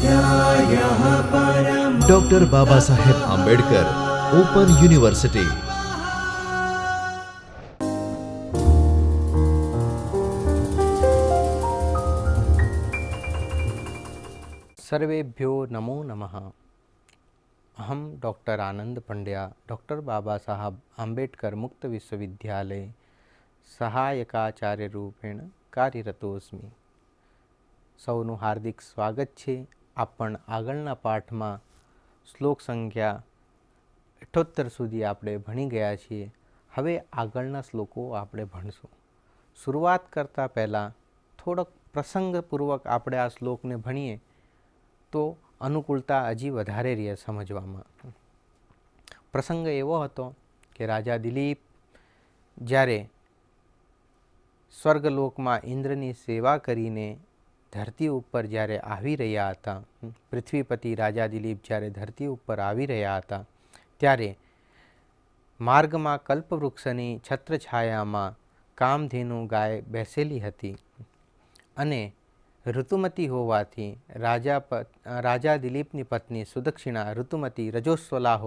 स्वाध्यायः परमः। Doctor Baba Saheb Ambedkar open university. सर्वेभ्यो नमो नमः। अहम doctor आनंद Pandya doctor बाबा साहब आंबेडकर मुक्त विश्वविद्यालय सहायकाचार्य रूपेण कार्यरतोस्मि। सौનું हार्दिक स्वागत છે। આપણ આગળના પાઠમાં શ્લોક સંખ્યા 78 સુધી આપણે ભણી ગયા છીએ। હવે આગળના શ્લોકો આપણે ભણશું। શરૂઆત કરતાં પહેલાં થોડોક પ્રસંગપૂર્વક આપણે આ શ્લોકને ભણીએ તો અનુકૂળતા હજી વધારે રહે સમજવામાં। પ્રસંગ એવો હતો કે રાજા દિલીપ જ્યારે સ્વર્ગલોકમાં ઇન્દ્રની સેવા કરીને ધરતી ઉપર જ્યારે આવી રહ્યા હતા, પૃથ્વીપતિ રાજા દિલીપ જ્યારે ધરતી ઉપર આવી રહ્યા હતા ત્યારે માર્ગમાં કલ્પવૃક્ષની છત્રછાયામાં કામધેનુ ગાય બેસેલી હતી અને ઋતુમતી હોવાથી રાજા દિલીપની પત્ની સુદક્ષિણા ઋતુમતી રજસ્વલા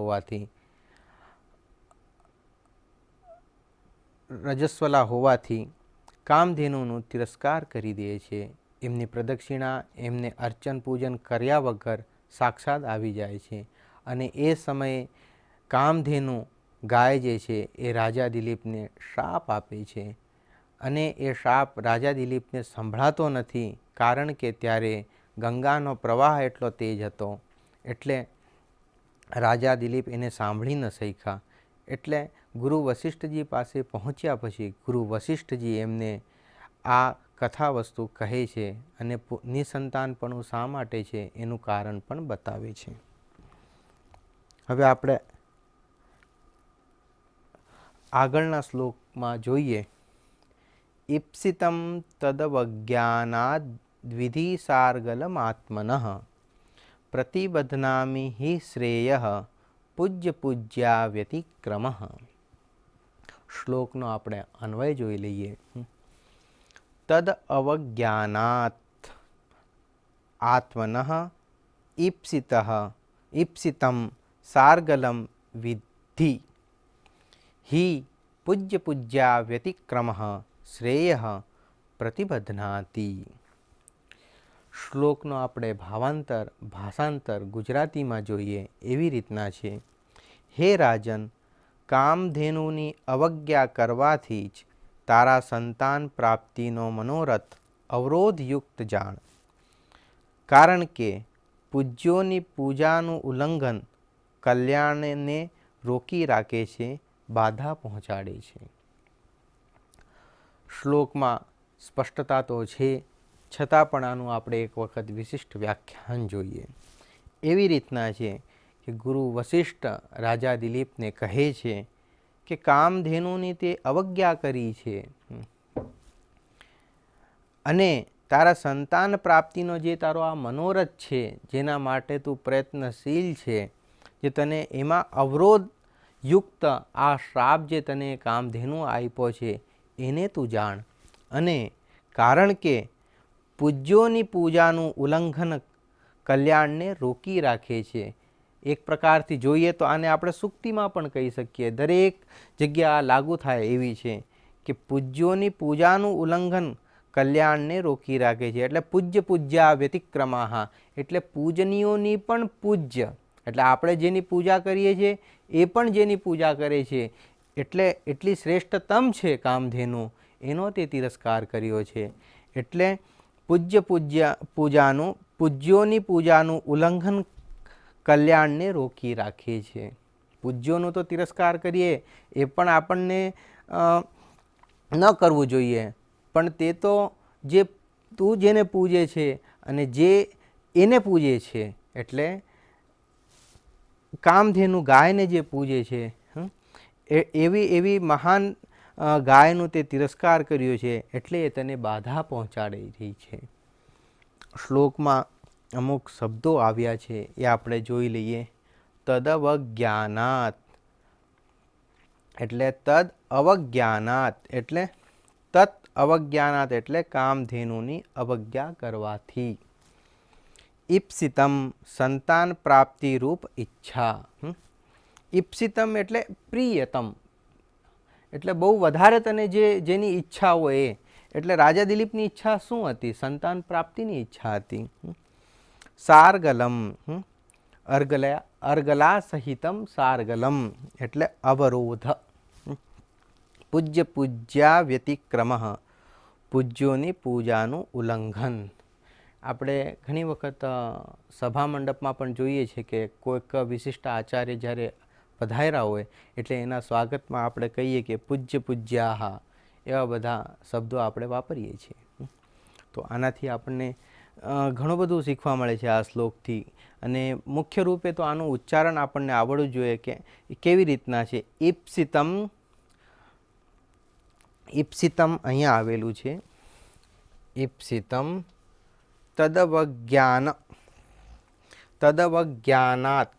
હોવાથી કામધેનુનું તિરસ્કાર કરી દે છે। એમની પ્રદક્ષિણા એમને અર્ચન પૂજન કર્યા વગર સાક્ષાત આવી જાય છે અને એ સમયે કામધેનુ ગાય જે છે એ રાજા દિલીપને શાપ આપે છે અને એ શાપ રાજા દિલીપને સંભળાતો નથી, કારણ કે ત્યારે ગંગાનો પ્રવાહ એટલો તેજ હતો એટલે રાજા દિલીપ એને સાંભળી ન શક્યા। એટલે ગુરુ વશિષ્ઠજી પાસે પહોંચ્યા પછી ગુરુ વશિષ્ઠજી એમને આ કથા વસ્તુ કહે છે અને નિસંતાનપણું શા માટે છે એનું કારણ પણ બતાવે છે। હવે આપણે આગળના શ્લોકમાં જોઈએ। ઈપ્સિતમ તદવજ્ઞાનાદ વિધિસાર્ગલમાત્મનઃ પ્રતિબધ્નામિ હિ શ્રેયઃ પૂજ્ય પૂજ્યા વ્યતિક્રમઃ। શ્લોકનો આપણે અન્વય જોઈ લઈએ। તદ અવજ્ઞાનાત આત્મનઃ ઈપ્સિતમ સાર્ગલમ વિદ્ધિ હિ પૂજ્ય પૂજ્યા વ્યતિક્રમઃ શ્રેયઃ પ્રતિબધ્નાતિ। શ્લોકનો આપણે ભાષાંતર ગુજરાતીમાં જોઈએ એવી રીતના છે। હે રાજન, કામધેનુની અવજ્ઞા કરવાથી જ તારા સંતાન પ્રાપ્તિનો મનોરથ અવરોધયુક્ત જાણ, કારણ કે પૂજ્યોની પૂજાનું ઉલ્લંઘન કલ્યાણને રોકી રાખે છે, બાધા પહોંચાડે છે। શ્લોકમાં સ્પષ્ટતા તો છે, છતાં પણ આનું આપણે એક વખત વિશિષ્ટ વ્યાખ્યાન જોઈએ। એવી રીતના છે કે ગુરુ વશિષ્ઠ રાજા દિલીપને કહે છે કે કામધેનુની તે અવજ્ઞા કરી છે અને તારા સંતાન પ્રાપ્તિનો જે તારો આ મનોરથ છે, જેના માટે તું પ્રયત્નશીલ છે, જે તને એમાં અવરોધયુક્ત આ શ્રાપ જે તને કામધેનુ આપ્યો છે એને તું જાણ। અને કારણ કે પૂજ્યોની પૂજાનું ઉલ્લંઘન કલ્યાણને રોકી રાખે છે। એક પ્રકારથી જોઈએ તો આને આપણે સૂક્તિમાં પણ કહી શકીએ, દરેક જગ્યા લાગુ થાય એવી છે કે પૂજ્યોની પૂજાનું ઉલ્લંઘન કલ્યાણને રોકી રાખે છે। એટલે પૂજ્ય પૂજ્યા વ્યતિક્રમાઃ એટલે પૂજનીયોની પણ પૂજ્ય, એટલે આપણે જેની પૂજા કરીએ છીએ એ પણ જેની પૂજા કરે છે, એટલે એટલી શ્રેષ્ઠતમ છે કામધેનુ, એનો તે તિરસ્કાર કર્યો છે। એટલે પૂજ્યોની પૂજાનું ઉલ્લંઘન કલ્યાણને રોકી રાખે છે। પૂજ્યોનો તો તિરસ્કાર કરીએ એ પણ આપણને ન કરવું જોઈએ, પણ તે તો જે તું જેને પૂજે છે અને જે એને પૂજે છે, એટલે કામધેનુ ગાયને જે પૂજે છે એવી મહાન ગાયનો તે તિરસ્કાર કર્યો છે, એટલે એ તને બાધા પહોંચાડી રહી છે। શ્લોકમાં અમુક શબ્દો આવ્યા છે એ આપણે જોઈ લઈએ। તદવજ્ઞાનાત એટલે તદ અવજ્ઞાનાત એટલે તત અવજ્ઞાનાત એટલે કામધેનુની અવજ્ઞા કરવાથી। ઈપ્સિતમ સંતાન પ્રાપ્તિ રૂપ ઈચ્છા. ઈપ્સિતમ એટલે પ્રિયતમ, એટલે બહુ વધારે તને જેની ઈચ્છા હોય એ. એટલે રાજા દિલીપની ઈચ્છા શું હતી? સંતાન પ્રાપ્તિની ઈચ્છા હતી. સાર્ગલમ, અર્ગલા સહિતમ સાર્ગલમ એટલે અવરોધ. પૂજ્ય પૂજ્યા વ્યતિક્રમ, પૂજ્યોની પૂજાનું ઉલ્લંઘન. આપણે ઘણી વખત સભા મંડપમાં પણ જોઈએ છીએ કે કોઈક વિશિષ્ટ આચાર્ય જ્યારે પધાર્યા હોય એટલે એના સ્વાગતમાં આપણે કહીએ કે પૂજ્ય પૂજ્યાહ, એવા બધા શબ્દો આપણે વાપરીએ છીએ. તો આનાથી આપણને ઘણું બધું શીખવા મળે છે આ શ્લોકથી. અને મુખ્ય રૂપે તો આનું ઉચ્ચારણ આપણને આવડવું જોઈએ કે કેવી રીતના છે. ઈપ્સિતમ, ઈપ્સિતમ અહીંયા આવેલું છે. ઈપ્સિતમ તદવજ્ઞાન, તદવજ્ઞાનાત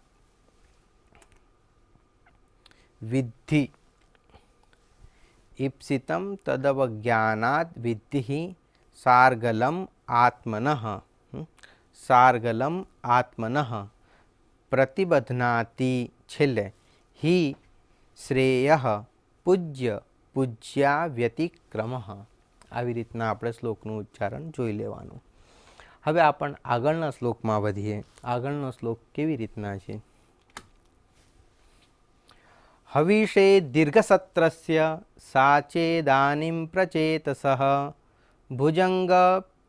વિદ્ધિ. ઈપ્સિતમ તદવજ્ઞાનાત વિદ્ધિ સાર્ગલમ આત્મનઃ, સાર્ગલમ આત્મનઃ પ્રતિબધ્નાતિ છેલ્લે હિ શ્રેય પૂજ્ય પૂજ્યા વ્યતિક્રમ. આવી રીતના આપણે શ્લોકનું ઉચ્ચારણ જોઈ લેવાનું. હવે આપણે આગળના શ્લોકમાં વધીએ. આગળનો શ્લોક કેવી રીતના છે? હવિષે દીર્ઘસત્રસ્ય સાચેદાનીમ પ્રચેતસઃ ભુજંગ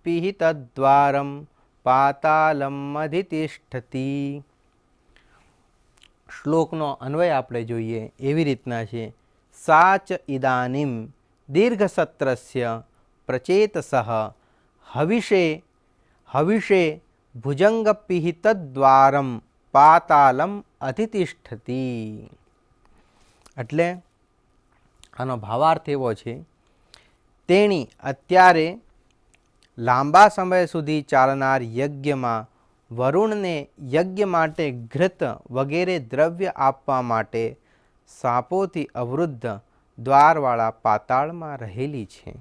પિહિતદ્વારમ પાતાલમ અધિતિષ્ઠતિ. શ્લોકનો અન્વય આપણે જોઈએ એવી રીતના છે. સાચ ઇદાનીમ દીર્ઘસત્રસ્ય પ્રચેતસઃ હવિષે, હવિષે ભુજંગ પિહિતદ્વારમ પાતાલમ અધિતિષ્ઠતિ. એટલે આનો ભાવાર્થ એવો છે, તેણી અત્યારે લાંબા સમય સુધી ચાલનાર યજ્ઞમાં વરુણને યજ્ઞ માટે ઘૃત વગેરે દ્રવ્ય આપવા માટે સાપોથી અવરુદ્ધ દ્વારવાળા પાતાળમાં રહેલી છે.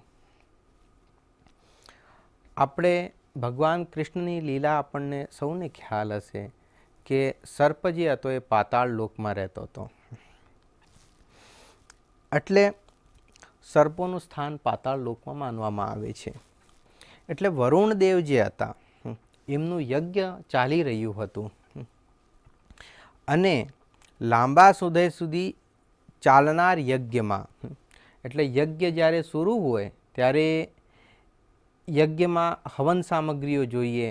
આપણે ભગવાન કૃષ્ણની લીલા આપણને સૌને ખ્યાલ હશે કે સર્પ જે હતો એ પાતાળ લોકમાં રહેતો હતો. એટલે સર્પોનું સ્થાન પાતાળ લોકમાં માનવામાં આવે છે. એટલે વરુણ દેવ જે હતા એમનું યજ્ઞ ચાલી રહ્યું હતું અને લાંબા સમય સુધી ચાલનાર યજ્ઞમાં, એટલે યજ્ઞ જ્યારે શરૂ હોય ત્યારે યજ્ઞમાં હવન સામગ્રીઓ જોઈએ,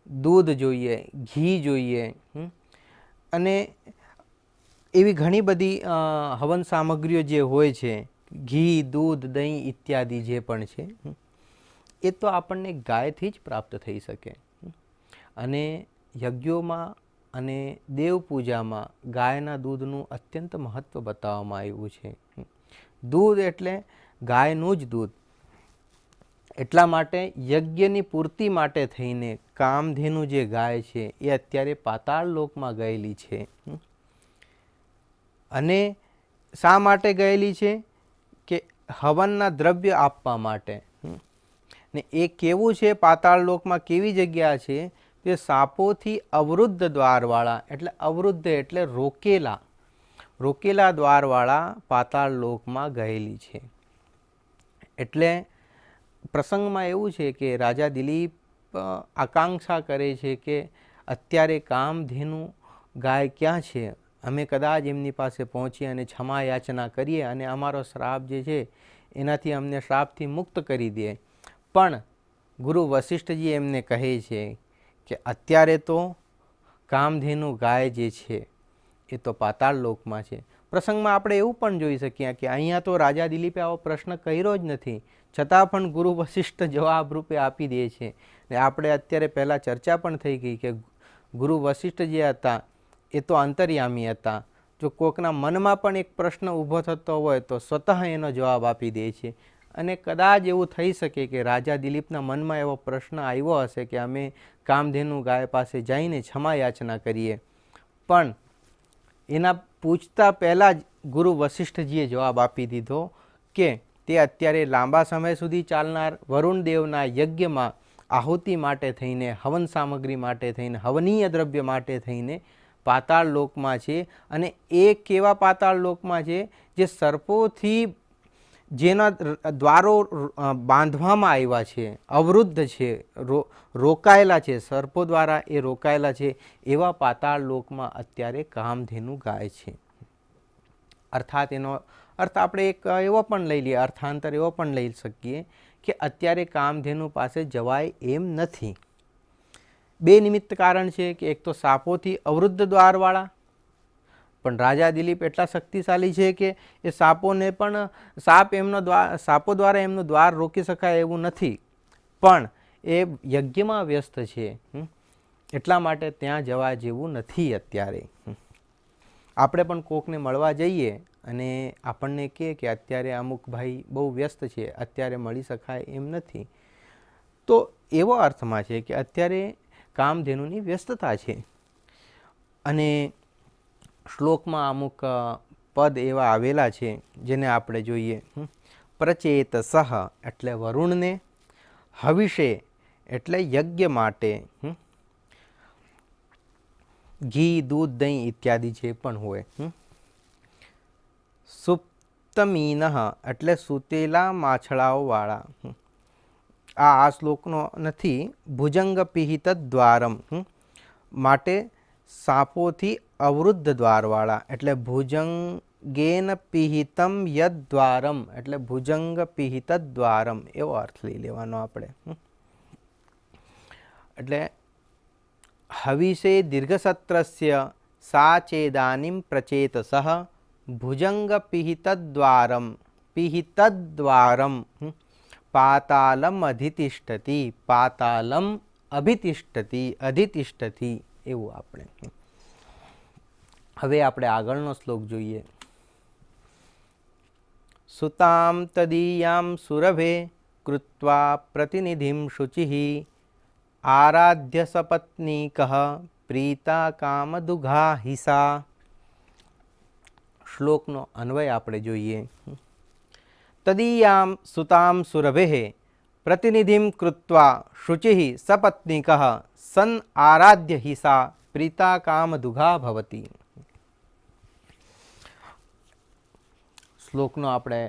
દૂધ જોઈએ, ઘી જોઈએ અને એવી ઘણી બધી હવન સામગ્રીઓ જે હોય છે, ઘી, દૂધ, દહીં ઇત્યાદિ જે પણ છે એ તો આપણને ગાયથી જ પ્રાપ્ત થઈ શકે. અને યજ્ઞોમાં અને દેવ પૂજામાં ગાયના દૂધનું અત્યંત મહત્ત્વ બતાવવામાં આવ્યું છે. દૂધ એટલે ગાયનું જ દૂધ. એટલા માટે યજ્ઞની પૂર્તિ માટે થઈને કામધેનુ જે ગાય છે એ અત્યારે પાતાળ લોકમાં ગયેલી છે. અને શા માટે ગયેલી છે? કે હવનના દ્રવ્ય આપવા માટે. ને એ કેવું છે? પાતાળ લોકમાં કેવી જગ્યા છે? તે સાપોથી અવરુદ્ધ દ્વારવાળા, એટલે અવરુદ્ધ એટલે રોકેલા, રોકેલા દ્વારવાળા પાતાળ લોકમાં ગયેલી છે. એટલે પ્રસંગમાં એવું છે કે રાજા દિલીપ આકાંક્ષા કરે છે કે અત્યારે કામધેનુ ગાય ક્યાં છે, અમે કદાચ એમની પાસે પહોંચીએ અને ક્ષમા યાચના કરીએ અને અમારો શ્રાપ જે છે એનાથી અમને શ્રાપથી મુક્ત કરી દે. પણ ગુરુ વશિષ્ઠજી એમને કહે છે કે અત્યારે તો કામધેનુ ગાય જે છે એ તો પાતાળ લોકમાં છે. પ્રસંગમાં આપણે એવું પણ જોઈ શકીએ કે અહીંયા તો રાજા દિલીપે આવો પ્રશ્ન કર્યો જ નથી, છતાં પણ ગુરુ વશિષ્ઠ જવાબ રૂપે આપી દે છે. ને આપણે અત્યારે પહેલાં ચર્ચા પણ થઈ ગઈ કે ગુરુ વશિષ્ઠ જે હતા એ તો અંતર્યામી હતા. જો કોઈકના મનમાં પણ એક પ્રશ્ન ઊભો થતો હોય તો સ્વતઃ એનો જવાબ આપી દે છે. અને કદાચ એવું થઈ શકે કે રાજા દિલીપના મનમાં એવો પ્રશ્ન આવ્યો હશે કે અમે કામધેનુ ગાય પાસે જઈને ક્ષમા યાચના કરીએ, પણ એના પૂછતા પહેલાં જ ગુરુ વશિષ્ઠજીએ જવાબ આપી દીધો કે તે અત્યારે લાંબા સમય સુધી ચાલનાર વરુણ દેવના યજ્ઞમાં આહુતિ માટે થઈને, હવન સામગ્રી માટે થઈને, હવનીય દ્રવ્ય માટે થઈને પાતાળ લોકમાં છે. અને એ કેવા પાતાળ લોકમાં છે જે સર્પોથી જેના દ્વારો બાંધવામાં આવ્યા છે, અવરુદ્ધ છે, રોકાયેલા છે, સર્પો દ્વારા એ રોકાયેલા છે, એવા પાતાળ લોકમાં અત્યારે કામધેનુ ગાય છે. અર્થાત એનો અર્થ આપણે એક એવો પણ લઈ લઈએ, અર્થાંતર એવો પણ લઈ શકીએ કે અત્યારે કામધેનુ પાસે જવાય એમ નથી. બે નિમિત્ત કારણ છે કે એક તો સાપોથી અવરુદ્ધ દ્વારવાળા, પણ રાજા દિલીપ એટલા શક્તિશાળી છે કે એ સાપોને પણ સાપો દ્વારા એમનું દ્વાર રોકી શકાય એવું નથી, પણ એ યજ્ઞમાં વ્યસ્ત છે, એટલા માટે ત્યાં જવા જેવું નથી અત્યારે. આપણે પણ કોકને મળવા જઈએ અને આપણને કહે કે અત્યારે અમુક ભાઈ બહુ વ્યસ્ત છે, અત્યારે મળી શકાય એમ નથી, તો એવો અર્થમાં છે કે અત્યારે કામધેનુની વ્યસ્તતા છે. અને શ્લોકમાં અમુક પદ એવા આવેલા છે જેને આપણે જોઈએ. પ્રચેત સહ એટલે વરુણને, હવિષે એટલે યજ્ઞ માટે, ઘી, દૂધ, દહીં ઇત્યાદિ જે પણ હોય. સુપ્તમીનઃ એટલે સૂતેલા માછલાઓવાળા. આ શ્લોકનો નથી. ભુજંગ પિહિત દ્વારમ માટે સાપોથી અવરુદ્ધ દ્વારવાળા, એટલે ભુજંગેન પિહિતમ યદ દ્વારમ એટલે ભુજંગ પિહિત દ્વારમ એવો અર્થ લઈ લેવાનો આપણે. એટલે હવિષે દીર્ઘસત્રસ્ય સા ચેદાનીમ પ્રચેતસઃ ભુજંગ પિહિતદ્વારમ પાતાલમ અધિતિષ્ઠતિ, પાતાલમ અભિતિષ્ઠતિ, અધિતિષ્ઠતિ એવું આપણે. હવે આપણે આગળનો શ્લોક જોઈએ. સુતામ તદીયામ સુરભે કૃત્વા પ્રતિનિધિમ શુચિઃ આરાધ્ય સપત્નીકઃ પ્રીતા કામદુઘાહિસા. શ્લોકનો અન્વય આપણે જોઈએ. તદીયામ સુતામ સુરભે પ્રતિનિધિમ કૃત્વા શુચિઃ સપત્નીકઃ સન આરાધ્ય હિસા પ્રીતા કામદુઘા ભવતિ. શ્લોકનો આપણે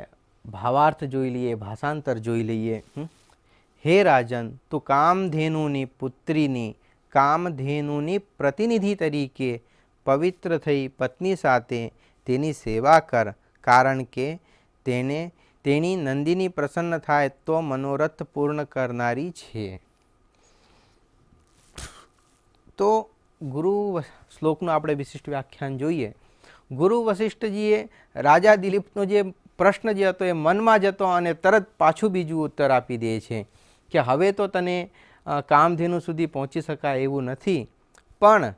ભાવાર્થ જોઈ લઈએ, ભાષાંતર જોઈ લઈએ. હે રાજન, તું કામધેનુની પુત્રીની, કામધેનુની પ્રતિનિધિ તરીકે પવિત્ર થઈ પત્ની સાથે તેની સેવા કર, કારણ કે તેની નંદિની પ્રસન્ન થાય તો મનોરથ પૂર્ણ કરનારી છે. તો શ્લોકનું આપણે વિશિષ્ટ વ્યાખ્યાન જોઈએ. ગુરુ વશિષ્ઠજીએ રાજા દિલીપનો જે પ્રશ્ન જે હતો એ મનમાં જતો અને તરત પાછું બીજું ઉત્તર આપી દે છે કે હવે તો તને કામધેનુ સુધી પહોંચી શકાય એવું નથી, પણ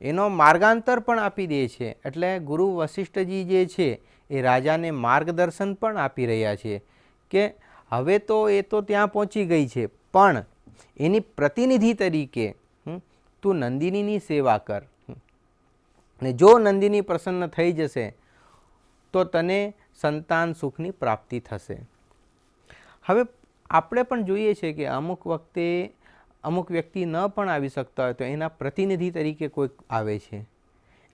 એનો માર્ગાંતર પણ આપી દે છે. એટલે ગુરુ વશિષ્ઠજી જે છે એ રાજાને માર્ગદર્શન પણ આપી રહ્યા છે કે હવે તો એ તો ત્યાં પહોંચી ગઈ છે, પણ એની પ્રતિનિધિ તરીકે તું નંદિનીની સેવા કર, ને જો નંદિની પ્રસન્ન થઈ જશે તો તને સંતાન સુખની પ્રાપ્તિ થશે. હવે આપણે પણ જોઈએ છે કે અમુક વખતે અમુક વ્યક્તિ ન પણ આવી શકતા હોય તો એના પ્રતિનિધિ તરીકે કોઈક આવે છે.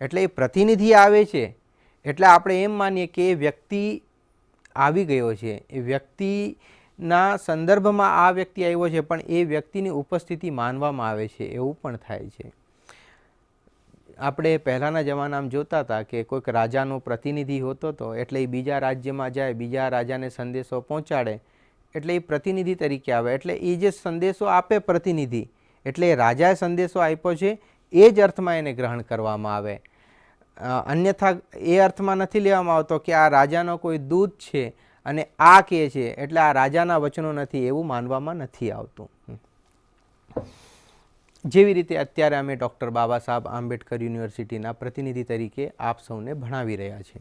એટલે એ પ્રતિનિધિ આવે છે એટલે આપણે એમ માનીએ કે એ વ્યક્તિ આવી ગયો છે, એ વ્યક્તિના સંદર્ભમાં આ વ્યક્તિ આવ્યો છે, પણ એ વ્યક્તિની ઉપસ્થિતિ માનવામાં આવે છે, એવું પણ થાય છે. આપણે પહેલાંના જમાનામાં જોતા હતા કે કોઈક રાજાનો પ્રતિનિધિ હોતો હતો, એટલે એ બીજા રાજ્યમાં જાય, બીજા રાજાને સંદેશો પહોંચાડે, એટલે એ પ્રતિનિધિ તરીકે આવે. એટલે એ જે સંદેશો આપે પ્રતિનિધિ, એટલે રાજાએ સંદેશો આપ્યો છે એ જ અર્થમાં એને ગ્રહણ કરવામાં આવે. અન્યથા એ અર્થમાં નથી લેવામાં આવતો કે આ રાજાનો કોઈ દૂત છે અને આ કહે છે એટલે આ રાજાના વચનો નથી, એવું માનવામાં નથી આવતું. જેવી રીતે અત્યારે અમે ડૉક્ટર બાબા સાહેબ આંબેડકર યુનિવર્સિટીના પ્રતિનિધિ તરીકે આપ સૌને ભણાવી રહ્યા છે.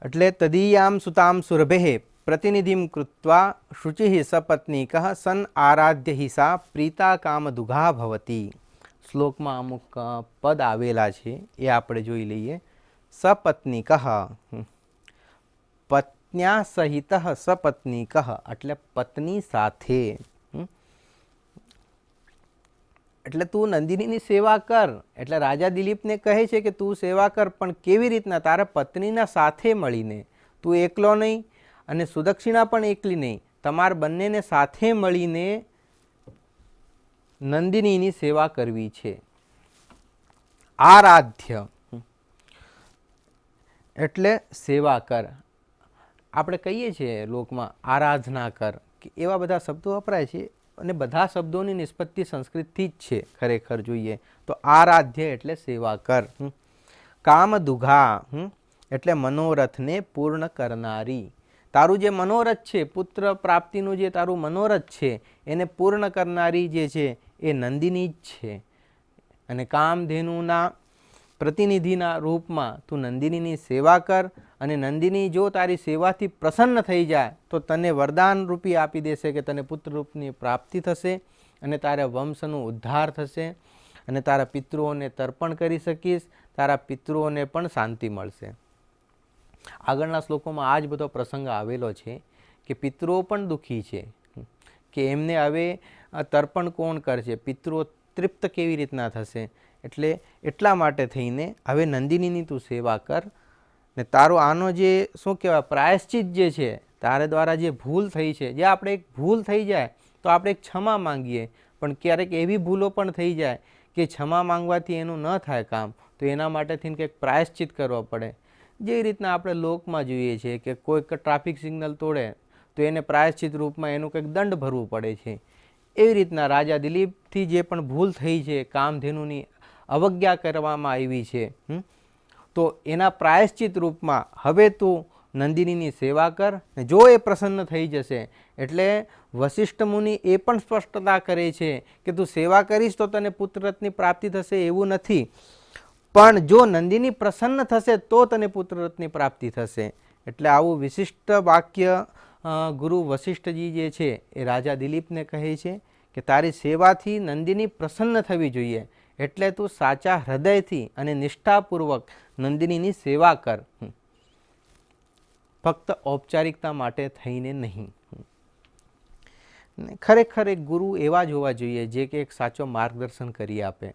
એટલે તદીયામ સુતામ સુરભે પ્રતિનિધિમ કૃત્વા શુચિઃ સપત્નીકઃ સન આરાધ્ય હિસા પ્રીતા કામદુઘા ભવતી. શ્લોકમાં અમુક પદ આવેલા છે એ આપણે જોઈ લઈએ. સપત્નીકઃ પત્ન્યા સહિત સપત્નીકઃ એટલે પત્ની સાથે. એટલે તું નંદિનીની સેવા કર. એટલે રાજા દિલીપને કહે છે કે તું સેવા કર, પણ કેવી રીતના? તારા પત્નીના સાથે મળીને. તું એકલો નહીં અને સુદક્ષિણા પણ એકલી નહીં, તમારા બંનેને સાથે મળીને નંદિનીની સેવા કરવી છે. આરાધ્ય એટલે સેવા કર. આપણે કહીએ છીએ લોકમાં આરાધના કર, કે એવા બધા શબ્દો વપરાય છે અને બધા શબ્દોની નિષ્પત્તિ સંસ્કૃતથી જ છે. ખરેખર જોઈએ તો આરાધ્ય એટલે સેવા કર. કામ દુઘા એટલે મનોરથને પૂર્ણ કરનારી. તારું જે મનોરથ છે, પુત્ર પ્રાપ્તિનું જે તારું મનોરથ છે, એને પૂર્ણ કરનારી જે છે એ નંદિની જ છે. અને કામધેનુના પ્રતિનિધિના રૂપમાં તું નંદિનીની સેવા કર. અને નંદિની જો તારી સેવાથી પ્રસન્ન થઈ જાય તો તને વરદાન રૂપી આપી દેશે કે તને પુત્રરૂપની પ્રાપ્તિ થશે અને તારા વંશનું ઉદ્ધાર થશે અને તારા પિતૃઓને તર્પણ કરી શકીશ, તારા પિતૃઓને પણ શાંતિ મળશે. આગળના શ્લોકોમાં આ જ બધો પ્રસંગ આવેલો છે કે પિતૃઓ પણ દુઃખી છે કે એમને હવે તર્પણ કોણ કરશે, પિતૃઓ તૃપ્ત કેવી રીતના થશે. એટલે એટલા માટે થઈને હવે નંદિનીની તું સેવા કર. ને તારો આનો જે શું કહેવાય પ્રાયશ્ચિત જે છે, તારા દ્વારા જે ભૂલ થઈ છે, જે આપણે એક ભૂલ થઈ જાય તો આપણે એક ક્ષમા માંગીએ, પણ ક્યારેક એવી ભૂલો પણ થઈ જાય કે ક્ષમા માંગવાથી એનું ન થાય કામ, તો એના માટે થઈને કંઈક પ્રાયશ્ચિત કરવો પડે. જે રીતના આપણે લોકમાં જોઈએ છીએ કે કોઈક ટ્રાફિક સિગ્નલ તોડે તો એને પ્રાયશ્ચિત રૂપમાં એનું કંઈક દંડ ભરવું પડે છે. એવી રીતના રાજા દિલીપથી જે પણ ભૂલ થઈ છે, કામધેનુની અવજ્ઞા કરવામાં આવી છે, તો એના પ્રાયશ્ચિત રૂપમાં હવે તું નંદિનીની સેવા કર. જો એ પ્રસન્ન થઈ જશે, એટલે વશિષ્ઠ મુનિ એ પણ સ્પષ્ટતા કરે છે કે તું સેવા કરીશ તો તને પુત્રરથની પ્રાપ્તિ થશે એવું નથી, પણ જો નંદિની પ્રસન્ન થશે તો તને પુત્રરથની પ્રાપ્તિ થશે. એટલે આવું વિશિષ્ટ વાક્ય ગુરુ વશિષ્ઠજી જે છે એ રાજા દિલીપને કહે છે કે તારી સેવાથી નંદિની પ્રસન્ન થવી જોઈએ, એટલે તું સાચા હૃદયથી અને નિષ્ઠાપૂર્વક નંદિનીની સેવા કર, ફક્ત ઔપચારિકતા માટે થઈને નહીં. ખરેખર એક ગુરુ એવા જ હોવા જોઈએ જે કે એક સાચો માર્ગદર્શન કરી આપે.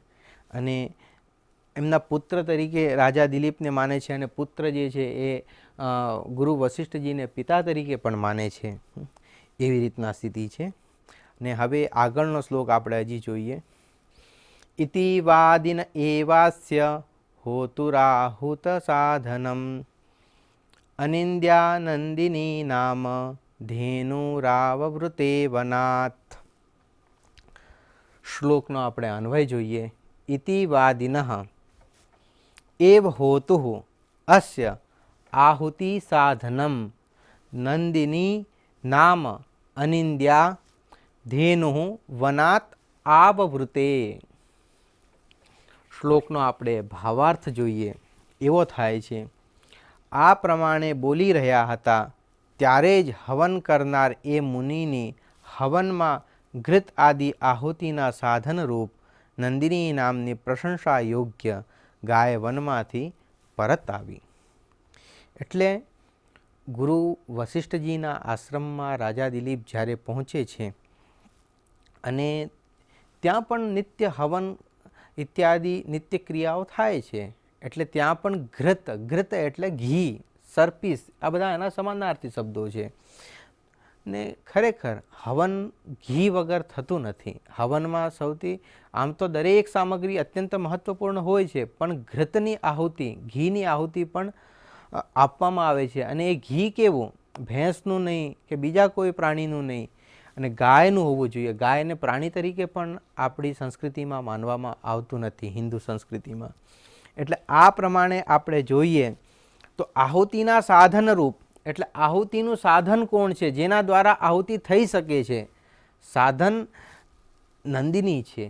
અને એમના પુત્ર તરીકે રાજા દિલીપને માને છે અને પુત્ર જે છે એ ગુરુ વશિષ્ઠજીને પિતા તરીકે પણ માને છે. એવી રીતના સ્થિતિ છે. ને હવે આગળનો શ્લોક આપણે હજી જોઈએ. ઇતિ વાદિન એવાસ્ય હોતુરાહુત સાધનમ અનિંદ્યા નંદિની નામ ધેનુરાવવૃતે વનાથ. શ્લોકનો આપણે અન્વય જોઈએ. ઇતિ વાદિનઃ એવ હોતુઃ અસ્ય આહુતિ સાધનમ નંદિની નામ અનિંદ્યા ધેનુઃ વનાત આવવૃતે. શ્લોકનો આપણે ભાવાર્થ જોઈએ. એવો થાય છે, આ પ્રમાણે બોલી રહ્યા હતા ત્યારે જ હવન કરનાર એ મુનિની હવનમાં ઘૃત આદિ આહુતિના સાધનરૂપ નંદિની નામની પ્રશંસા યોગ્ય ગાય વનમાંથી પરત આવી. એટલે ગુરુ વશિષ્ઠજીના આશ્રમમાં રાજા દિલીપ જ્યારે પહોંચે છે અને ત્યાં પણ નિત્ય હવન ઇત્યાદિ નિત્ય ક્રિયાઓ થાય છે, એટલે ત્યાં પણ ઘૃત એટલે ઘી, સરપીસ, આ બધા એના સમાનાર્થી શબ્દો છે. ને ખરેખર હવન ઘી વગર થતું નથી. હવનમાં સૌથી આમ તો દરેક સામગ્રી અત્યંત મહત્ત્વપૂર્ણ હોય છે, પણ ઘૃતની આહુતિ, ઘીની આહુતિ પણ આપવામાં આવે છે. અને એ ઘી કેવું, ભેંસનું નહીં કે બીજા કોઈ પ્રાણીનું નહીં, અને ગાયનું હોવું જોઈએ. ગાયને પ્રાણી તરીકે પણ આપણી સંસ્કૃતિમાં માનવામાં આવતું નથી, હિન્દુ સંસ્કૃતિમાં. એટલે આ પ્રમાણે આપણે જોઈએ તો આહુતિના સાધનરૂપ, એટલે આહુતિનું સાધન કોણ છે, જેના દ્વારા આહુતિ થઈ શકે છે, સાધન નંદિની છે.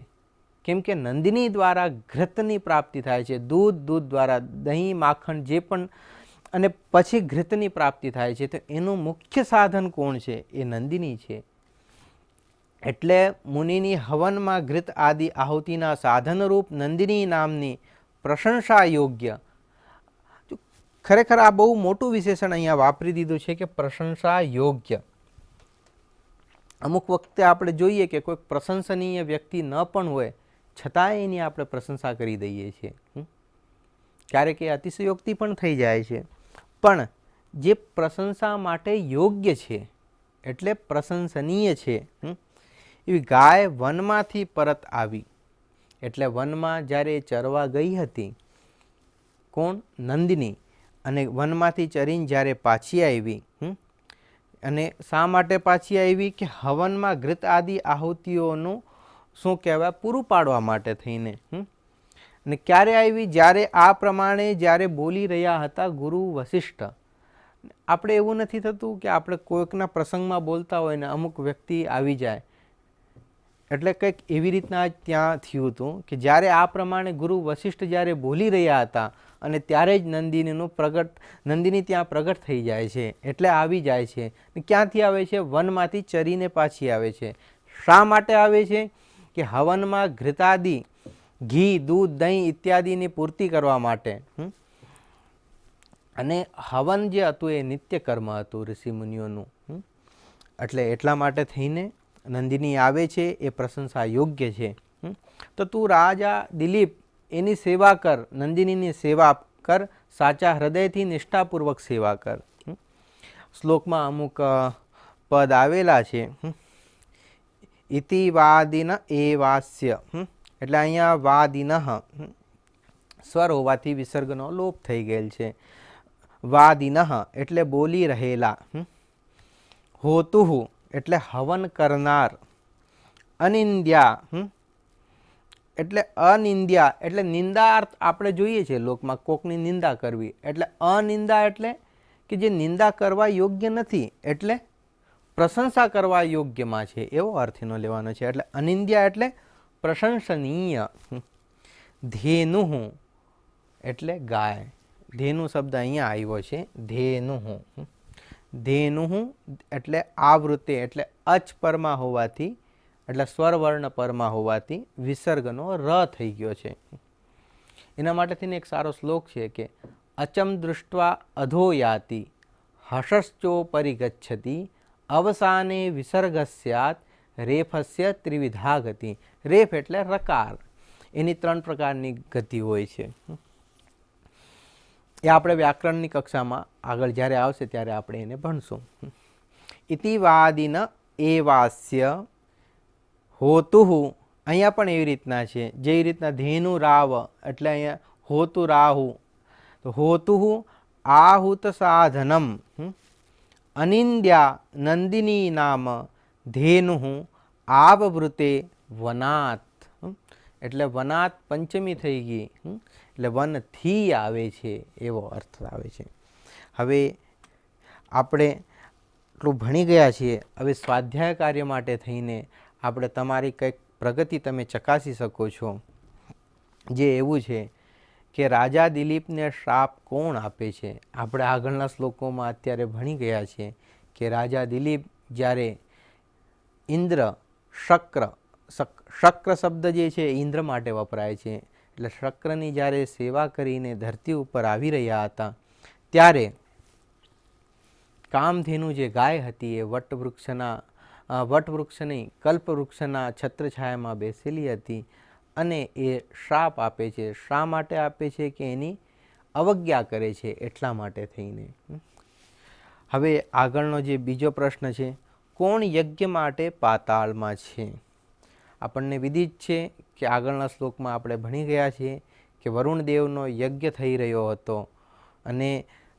કેમ કે નંદિની દ્વારા ઘૃતની પ્રાપ્તિ થાય છે. દૂધ દ્વારા દહીં, માખણ જે પણ, અને પછી ઘૃતની પ્રાપ્તિ થાય છે. તો એનું મુખ્ય સાધન કોણ છે? એ નંદિની છે. એટલે મુનિની હવનમાં ઘૃત આદિ આહુતિના સાધનરૂપ નંદિની નામની પ્રશંસા યોગ્ય. ખરેખર આ બહુ મોટું વિશેષણ અહીંયા વાપરી દીધું છે કે પ્રશંસા યોગ્ય. અમુક વખતે આપણે જોઈએ કે કોઈક પ્રશંસનીય વ્યક્તિ ન પણ હોય છતાંય એની આપણે પ્રશંસા કરી દઈએ છીએ. ક્યારેક એ અતિશયોક્તિ પણ થઈ જાય છે, પણ જે પ્રશંસા માટે યોગ્ય છે એટલે પ્રશંસનીય છે. એવી ગાય વનમાંથી પરત આવી, એટલે વનમાં જ્યારે ચરવા ગઈ હતી કોણ? નંદિની. અને વનમાંથી ચરીને જ્યારે પાછી આવી, અને શા માટે પાછી આવી? કે હવનમાં ઘૃત આદિ આહુતિઓનું શું કહેવાય પૂરું પાડવા માટે થઈને. અને ક્યારે આવી? જ્યારે આ પ્રમાણે જ્યારે બોલી રહ્યા હતા ગુરુ વશિષ્ઠ. આપણે એવું નથી થતું કે આપણે કોઈકના પ્રસંગમાં બોલતા હોય ને અમુક વ્યક્તિ આવી જાય, એટલે કંઈક એવી રીતના ત્યાં થયું હતું કે જ્યારે આ પ્રમાણે ગુરુ વશિષ્ઠ જ્યારે બોલી રહ્યા હતા અને ત્યારે જ નંદિની ત્યાં પ્રગટ થઈ જાય છે, એટલે આવી જાય છે. ક્યાંથી આવે છે? વનમાંથી ચરીને પાછી આવે છે. શા માટે આવે છે? કે હવનમાં ઘૃતાદિ ઘી, દૂધ, દહીં ઇત્યાદિની પૂર્તિ કરવા માટે. અને હવન જે હતું એ નિત્ય કર્મ હતું ઋષિમુનિઓનું. એટલે એટલા માટે થઈને નંદિની આવે છે, એ પ્રશંસા યોગ્ય છે. તો તું રાજા દિલીપ એની સેવા કર, નંદિનીની સેવા કર, સાચા હૃદયથી નિષ્ઠાપૂર્વક સેવા કર. શ્લોકમાં અમુક પદ આવેલા છે. ઇતિ વાદિન એવાસ્ય, એટલે અહીંયા વાદિન સ્વર હોવાથી વિસર્ગનો લોપ થઈ ગયેલ છે. વાદિન એટલે બોલી રહેલા. હોતુહુ એટલે હવન કરનાર. અનિંદ્યા એટલે અનિંદ્યા એટલે નિંદાર્થ આપણે જોઈએ છે લોકમાં કોકની નિંદા કરવી, એટલે અનિંદા એટલે કે જે નિંદા કરવા યોગ્ય નથી, એટલે પ્રશંસા કરવા યોગ્યમાં છે, એવો અર્થ એનો લેવાનો છે. એટલે અનિંદ્યા એટલે પ્રશંસનીય. ધેનુહુ એટલે ગાય. ધેનુ શબ્દ અહીંયા આવ્યો છે. ધેનુહુ. ધેનુહુ એટલે આવૃત્તિ, એટલે અચ પરમાં હોવાથી, એટલે સ્વરવર્ણ પરમાં હોવાથી વિસર્ગનો ર થઈ ગયો છે. એના માટેથી એક સારો શ્લોક છે કે અચમ દૃષ્ટવા અધો યાતિ હશશ્ચો પરિગચ્છતિ અવસાને વિસર્ગ સ્યાત રેફસ્ય ત્રિવિધા ગતિ. રેફ એટલે રકાર, એની 3 પ્રકારની ગતિ હોય છે. એ આપણે વ્યાકરણની કક્ષામાં આગળ જ્યારે આવશે ત્યારે આપણે એને ભણશું. ઇતિવાદિન એવાસ્ય હોતુહુ, અહીંયા પણ એવી રીતના છે, જે રીતના ધેનુ રાવ એટલે અહીંયા હોતુ રાહુ. તો હોતુહુ આહુત સાધનમ. અનિંદ્યા નંદિની નામ ધેનુ આવવૃતે વનાત. એટલે વનાત પંચમી થઈ ગઈ, એટલે વનથી આવે છે એવો અર્થ આવે છે. હવે આપણે એટલું ભણી ગયા છીએ, હવે સ્વાધ્યાય કાર્ય માટે થઈને આપણે તમારી કંઈક પ્રગતિ તમે ચકાસી શકો છો. જે એવું છે કે રાજા દિલીપને શ્રાપ કોણ આપે છે? આપણે આગળના શ્લોકોમાં અત્યારે ભણી ગયા છીએ કે રાજા દિલીપ જ્યારે ઇન્દ્ર શક્ર શબ્દ જે છે ઇન્દ્ર માટે વપરાય છે, એટલે શક્રની જ્યારે સેવા કરીને ધરતી ઉપર આવી રહ્યા હતા ત્યારે કામધેનુ જે ગાય હતી એ વટવૃક્ષની કલ્પવૃક્ષના છત્રછાયામાં બેસેલી હતી અને એ શ્રાપ આપે છે. શા માટે આપે છે? કે એની અવજ્ઞા કરે છે એટલા માટે થઈને. હવે આગળનો જે બીજો પ્રશ્ન છે, કોણ યજ્ઞ માટે પાતાળમાં છે? આપણને વિદિત છે કે આગળના શ્લોકમાં આપણે ભણી ગયા છીએ કે વરુણદેવનો યજ્ઞ થઈ રહ્યો હતો અને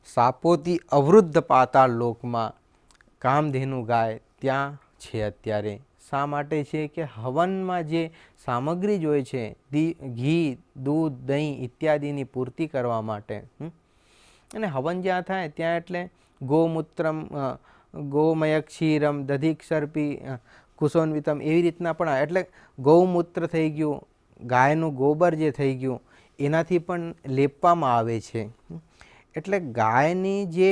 સાપોથી અવરુદ્ધ પાતાળ લોકમાં કામધેનુ ગાય ત્યાં છે અત્યારે. શા માટે છે? કે હવનમાં જે સામગ્રી જોઈએ છે ઘી, દૂધ, દહીં ઇત્યાદિની પૂર્તિ કરવા માટે. અને હવન જ્યાં થાય ત્યાં એટલે ગોમૂત્રમ, ગોમય ક્ષીરમ, દધિક્ષર્પી, કુસોન્વિતમ એવી રીતના પણ, એટલે ગૌમૂત્ર થઈ ગયું, ગાયનું ગોબર જે થઈ ગયું એનાથી પણ લેપવામાં આવે છે. એટલે ગાયની જે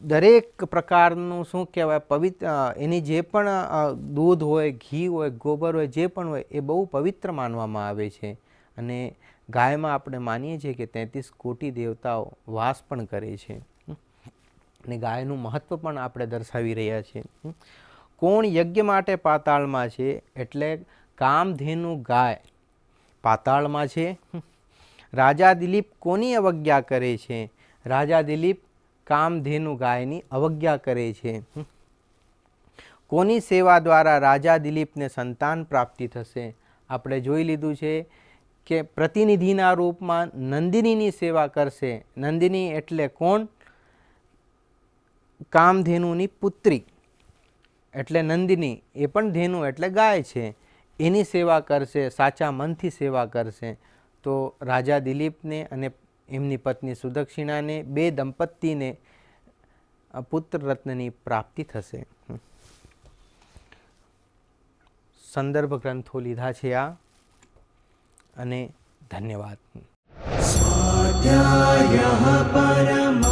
દરેક પ્રકારનું શું કહેવાય પવિત્ર, એની જે પણ દૂધ હોય, ઘી હોય, ગોબર હોય, જે પણ હોય એ બહુ પવિત્ર માનવામાં આવે છે. અને ગાયમાં આપણે માનીએ છીએ કે 33 કોટી દેવતાઓ વાસ પણ કરે છે. અને ગાયનું મહત્ત્વ પણ આપણે દર્શાવી રહ્યા છીએ. કોણ યજ્ઞ માટે પાતાળમાં છે? એટલે કામધેનુ ગાય પાતાળમાં છે. રાજા દિલીપ કોની અવજ્ઞા કરે છે? રાજા દિલીપ કામધેનુ ગાયની અવજ્ઞા કરે છે. કોની સેવા દ્વારા રાજા દિલીપને સંતાન પ્રાપ્તિ થશે? આપણે જોઈ લીધું છે કે પ્રતિનિધિના રૂપમાં નંદિનીની સેવા કરશે. નંદિની એટલે કોણ? કામધેનુની પુત્રી એટલે નંદિની, એ પણ ધેનુ એટલે ગાય છે. એની સેવા કરશે, સાચા મનથી સેવા કરશે. તો રાજા દિલીપને અને એમની પત્ની સુદક્ષિણાને, બે દંપતીને પુત્ર રત્નની પ્રાપ્તિ થશે. સંદર્ભ ગ્રંથો લીધા છે આ, અને ધન્યવાદ. स्वाध्यायः परमः